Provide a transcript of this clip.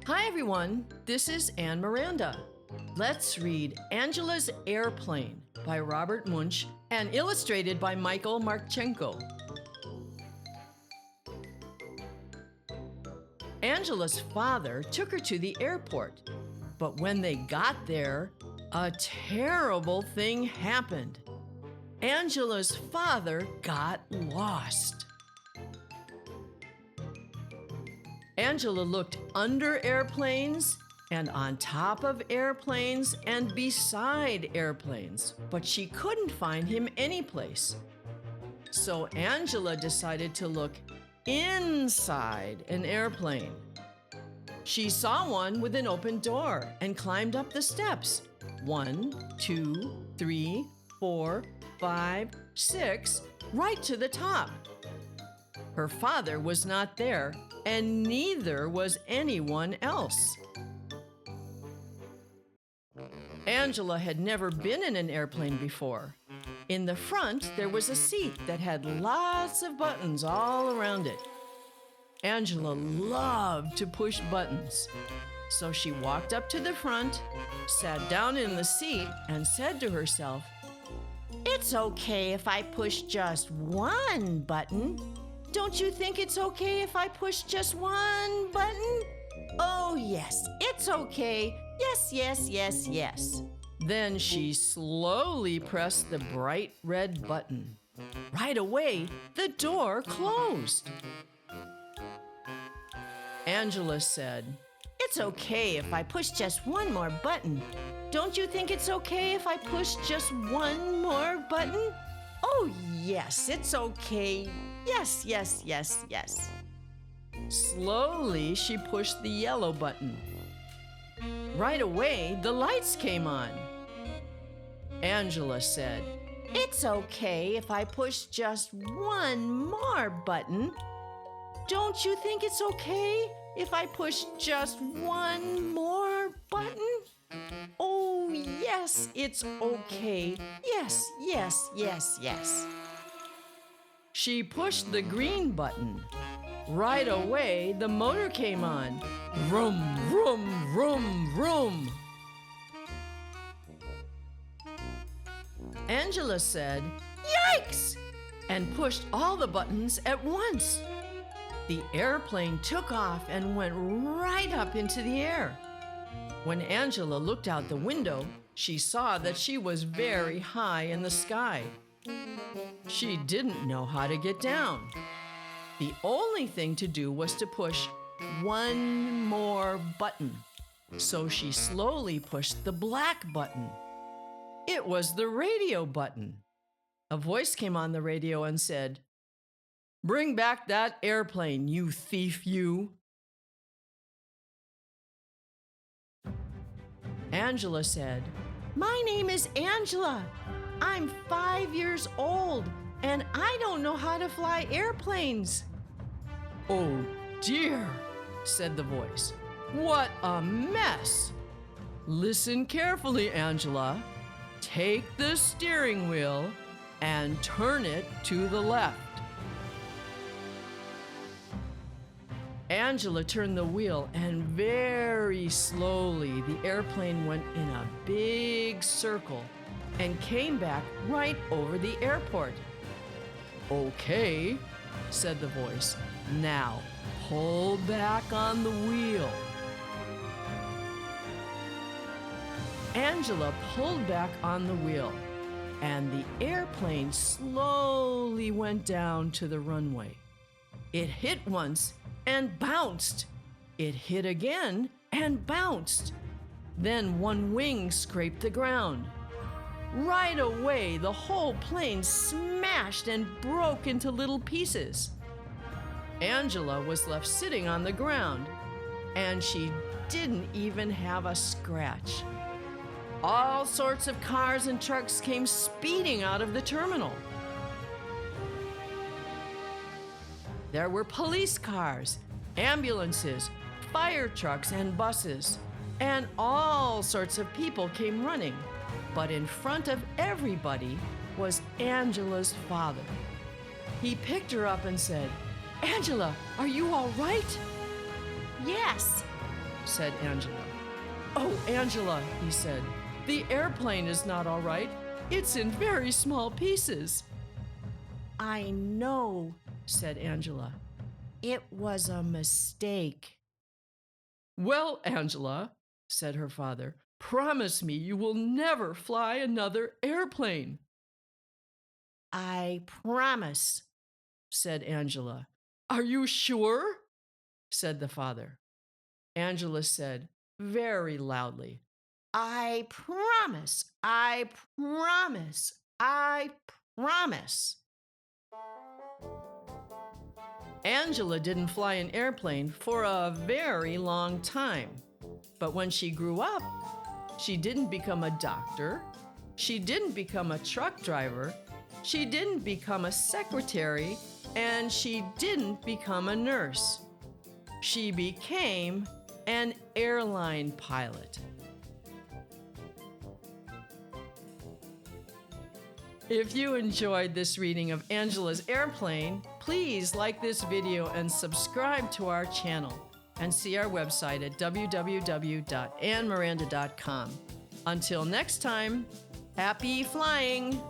Hi everyone, this is Anne Miranda. Let's read Angela's Airplane by Robert Munsch and illustrated by Michael Martchenko. Angela's father took her to the airport, but when they got there, a terrible thing happened. Angela's father got lost. Angela looked under airplanes and on top of airplanes and beside airplanes, but she couldn't find him anyplace. So Angela decided to look inside an airplane. She saw one with an open door and climbed up the steps. 1, 2, 3, 4, 5, 6, right to the top. Her father was not there, and neither was anyone else. Angela had never been in an airplane before. In the front, there was a seat that had lots of buttons all around it. Angela loved to push buttons. So she walked up to the front, sat down in the seat, and said to herself, "It's okay if I push just one button. Don't you think it's okay if I push just one button? Oh, yes, it's okay. Yes, yes, yes, yes." Then she slowly pressed the bright red button. Right away, the door closed. Angela said, "It's okay if I push just one more button. Don't you think it's okay if I push just one more button? Oh, yes, it's okay. Yes, yes, yes, yes." Slowly, she pushed the yellow button. Right away, the lights came on. Angela said, "It's okay if I push just one more button. Don't you think it's okay if I push just one more button? Oh, yes, it's okay. Yes, yes, yes, yes." She pushed the green button. Right away, the motor came on. Vroom, vroom, vroom, vroom. Angela said, "Yikes!" and pushed all the buttons at once. The airplane took off and went right up into the air. When Angela looked out the window, she saw that she was very high in the sky. She didn't know how to get down. The only thing to do was to push one more button. So she slowly pushed the black button. It was the radio button. A voice came on the radio and said, "Bring back that airplane, you thief, you." Angela said, "My name is Angela. I'm 5 years old, and I don't know how to fly airplanes." "Oh dear," said the voice. "What a mess! Listen carefully, Angela. Take the steering wheel and turn it to the left." Angela turned the wheel, and very slowly the airplane went in a big circle and came back right over the airport. "Okay," said the voice. "Now pull back on the wheel." Angela pulled back on the wheel, and the airplane slowly went down to the runway. It hit once and bounced. It hit again and bounced. Then one wing scraped the ground. Right away, the whole plane smashed and broke into little pieces. Angela was left sitting on the ground, and she didn't even have a scratch. All sorts of cars and trucks came speeding out of the terminal. There were police cars, ambulances, fire trucks, and buses, and all sorts of people came running. But in front of everybody was Angela's father. He picked her up and said, "Angela, are you all right?" "Yes," said Angela. "Oh, Angela," he said, "the airplane is not all right. It's in very small pieces." "I know," said Angela. "It was a mistake." "Well, Angela," said her father, "promise me you will never fly another airplane." "I promise," said Angela. "Are you sure?" said the father. Angela said very loudly, "I promise, I promise, I promise." Angela didn't fly an airplane for a very long time. But when she grew up, she didn't become a doctor. She didn't become a truck driver. She didn't become a secretary. And she didn't become a nurse. She became an airline pilot. If you enjoyed this reading of Angela's Airplane, please like this video and subscribe to our channel, and see our website at www.annemiranda.com. Until next time, happy flying!